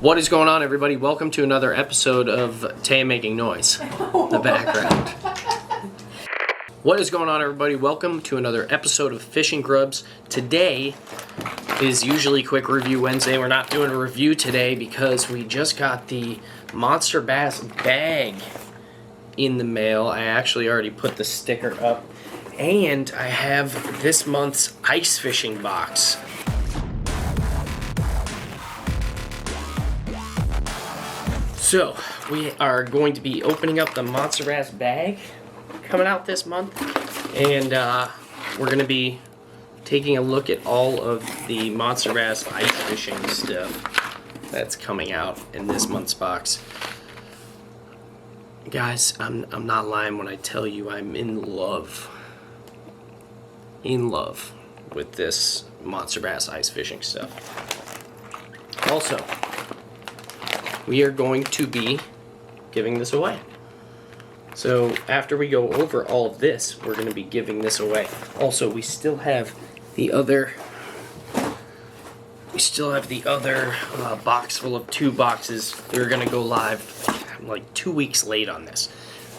What is going on, everybody? Welcome to another episode of Taya making noise in the background. What is going on, everybody? Welcome to another episode of Fishing GrubbZ. Today is usually Quick Review Wednesday. We're not doing a review today because we just got the Monsterbass bag in the mail. I actually already put the sticker up, and I have this month's ice fishing box. So, we are going to be opening up the Monsterbass bag coming out this month, and we're going to be taking a look at all of the Monsterbass ice fishing stuff that's coming out in this month's box. Guys, I'm not lying when I tell you I'm in love with this Monsterbass ice fishing stuff. Also, we are going to be giving this away. So after we go over all of this, we're going to be giving this away. Also, we still have the other box full of 2 boxes. We're going to go live. I'm like 2 weeks late on this.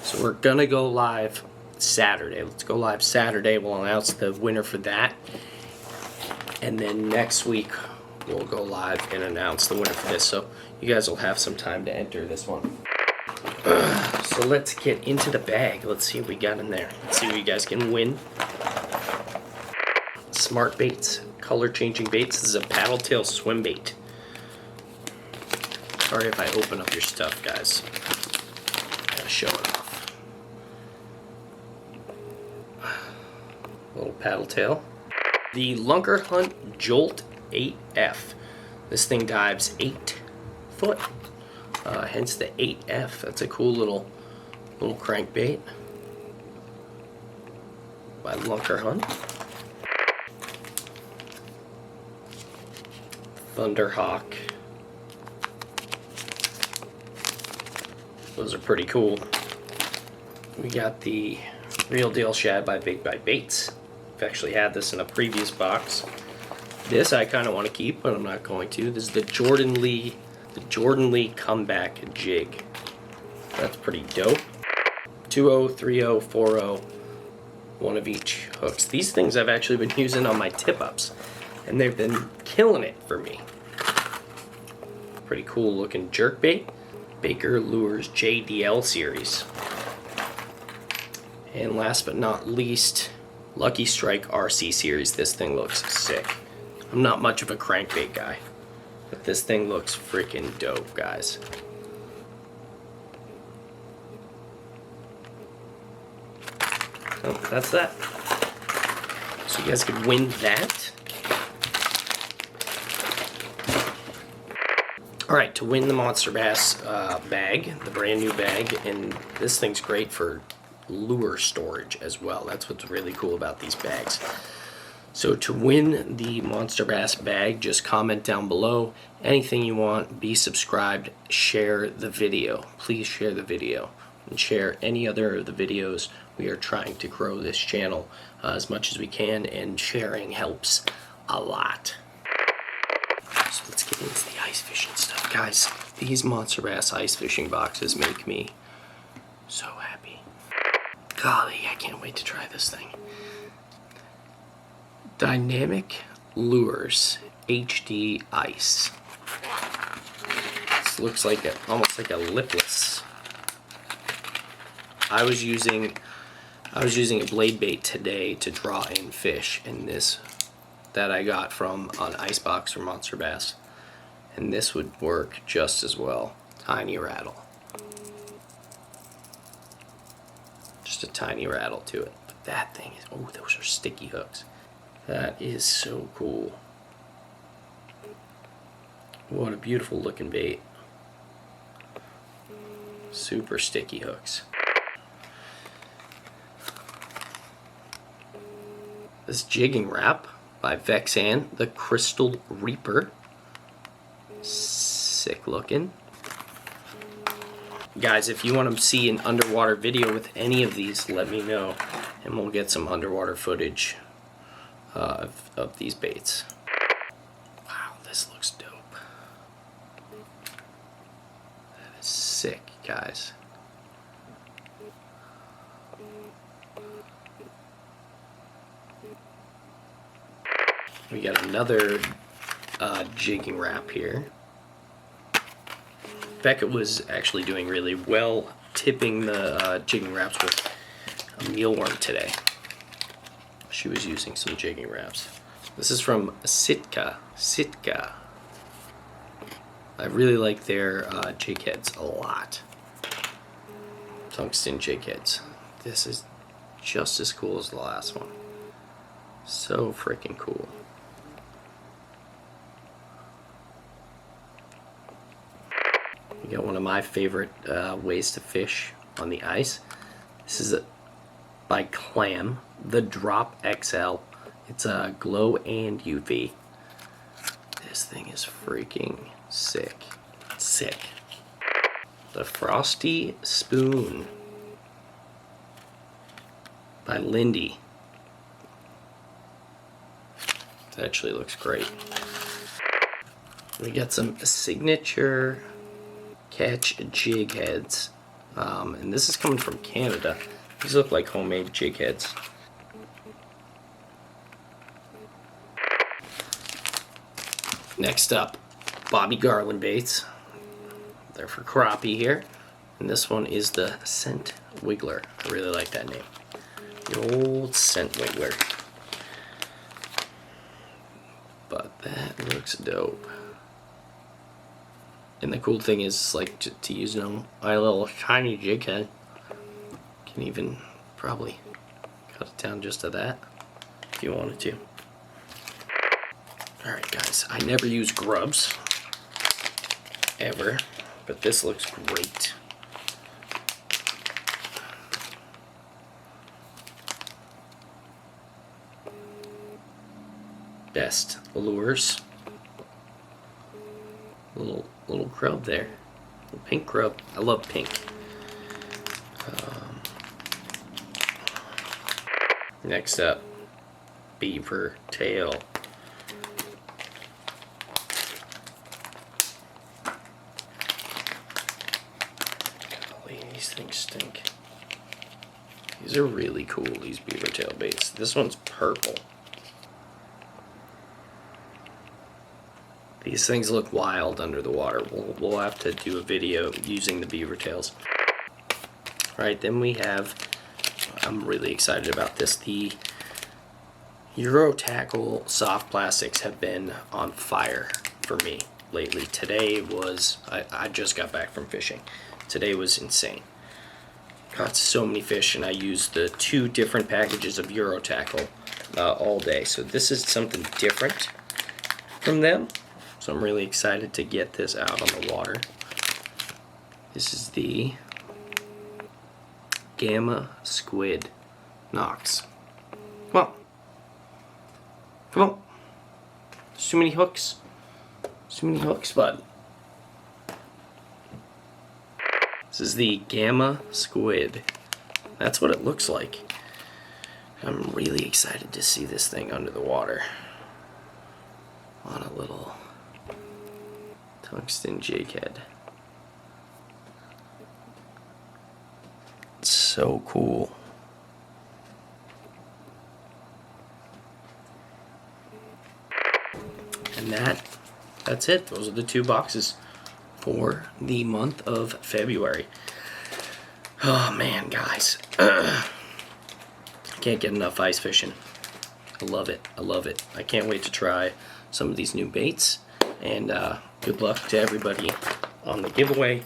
So we're going to go live Saturday. Let's go live Saturday. We'll announce the winner for that. And then next week, we'll go live and announce the winner for this. So you guys will have some time to enter this one. So let's get into the bag. Let's see what we got in there. Let's see what you guys can win. Smart baits, color changing baits. This is a paddle tail swim bait. Sorry if I open up your stuff, guys. I gotta show it off. Little paddle tail. The Lunker Hunt Jolt 8F. This thing dives 8 foot. Hence the 8F. That's a cool little crankbait by Lunker Hunt. Thunderhawk. Those are pretty cool. We got the Real Deal Shad by Big by Baits. I've actually had this in a previous box. This I kind of want to keep, but I'm not going to. This is the Jordan Lee Comeback Jig. That's pretty dope. 2.0, 3.0, 4.0, one of each hooks. These things I've actually been using on my tip-ups, and they've been killing it for me. Pretty cool looking jerkbait. Baker Lures JDL series. And last but not least, Lucky Strike RC series. This thing looks sick. I'm not much of a crankbait guy, but this thing looks freaking dope, guys. So that's that. So you guys could win that. Alright, to win the Monsterbass bag, the brand new bag, and this thing's great for lure storage as well. That's what's really cool about these bags. So to win the Monsterbass bag, just comment down below anything you want, be subscribed, share the video. Please share the video and share any other of the videos. We are trying to grow this channel as much as we can, and sharing helps a lot. So let's get into the ice fishing stuff. Guys, these Monsterbass ice fishing boxes make me so happy. Golly, I can't wait to try this thing. Dynamic Lures HD Ice. This looks like almost like a lipless. I was using a blade bait today to draw in fish, and this that I got from an ice box from Monsterbass, and this would work just as well. Tiny rattle. Just a tiny rattle to it. But that thing is, oh, those are sticky hooks. That is so cool. What a beautiful looking bait. Super sticky hooks. This jigging wrap by Vexan, the Crystal Reaper. Sick looking. Guys, if you want to see an underwater video with any of these, let me know, and we'll get some underwater footage of these baits. Wow, this looks dope. sick, guys. We got another jigging wrap here. Becca was actually doing really well tipping the jigging wraps with a mealworm today. She was using some jigging wraps. This is from Sitka. I really like their jig heads a lot. Tungsten jig heads. This is just as cool as the last one. So freaking cool. You got one of my favorite ways to fish on the ice. This is by Clam, the Drop XL. It's a glow and UV. This thing is freaking sick. Sick. The Frosty Spoon by Lindy. It actually looks great. We got some signature catch jig heads, and this is coming from Canada. These look like homemade jig heads. Next up, Bobby Garland baits. They're for crappie here, and this one is the Scent Wiggler. I really like that name. The old Scent Wiggler. But that looks dope. And the cool thing is, like, to use my little tiny jig head, can even probably cut it down just to that if you wanted to. Alright guys, I never use GrubbZ ever, but this looks great. Best lures. Little grub there. Little pink grub. I love pink. Next up, Beavertail. Golly, these things stink. These are really cool, these Beavertail baits. This one's purple. These things look wild under the water. We'll have to do a video using the beaver tails. Alright, then we have, I'm really excited about this, the Euro Tackle soft plastics have been on fire for me lately. Today was, I just got back from fishing. Today was insane. Caught so many fish, and I used the 2 different packages of Euro Tackle all day. So this is something different from them. So I'm really excited to get this out on the water. This is the Gamma Squid Knox. Come on. Come on. There's too many hooks. There's too many hooks, bud. This is the Gamma Squid. That's what it looks like. I'm really excited to see this thing under the water on a little tungsten jig head. It's so cool. And that's it. Those are the 2 boxes for the month of February. Oh man, guys. Can't get enough ice fishing. I love it. I love it. I can't wait to try some of these new baits. And good luck to everybody on the giveaway.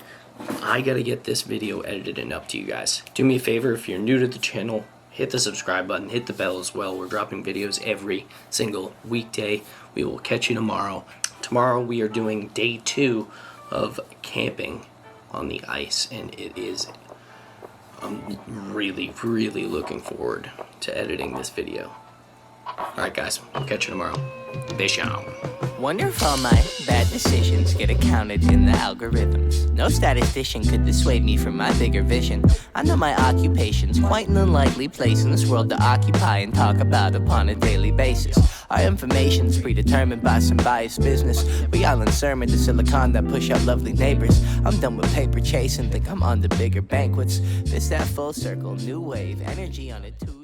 I gotta get this video edited and up to you guys. Do me a favor, if you're new to the channel, hit the subscribe button, hit the bell as well. We're dropping videos every single weekday. We will catch you tomorrow. Tomorrow we are doing day 2 of camping on the ice, and it is, I'm really looking forward to editing this video. All right, guys. I'll catch you tomorrow. Fish on. Wonder if all my bad decisions get accounted in the algorithms. No statistician could dissuade me from my bigger vision. I know my occupation's quite an unlikely place in this world to occupy and talk about upon a daily basis. Our information's predetermined by some biased business. We all in sermon to silicon that push out lovely neighbors. I'm done with paper chasing, think I'm on to bigger banquets. This that full circle, new wave, energy on a Tuesday.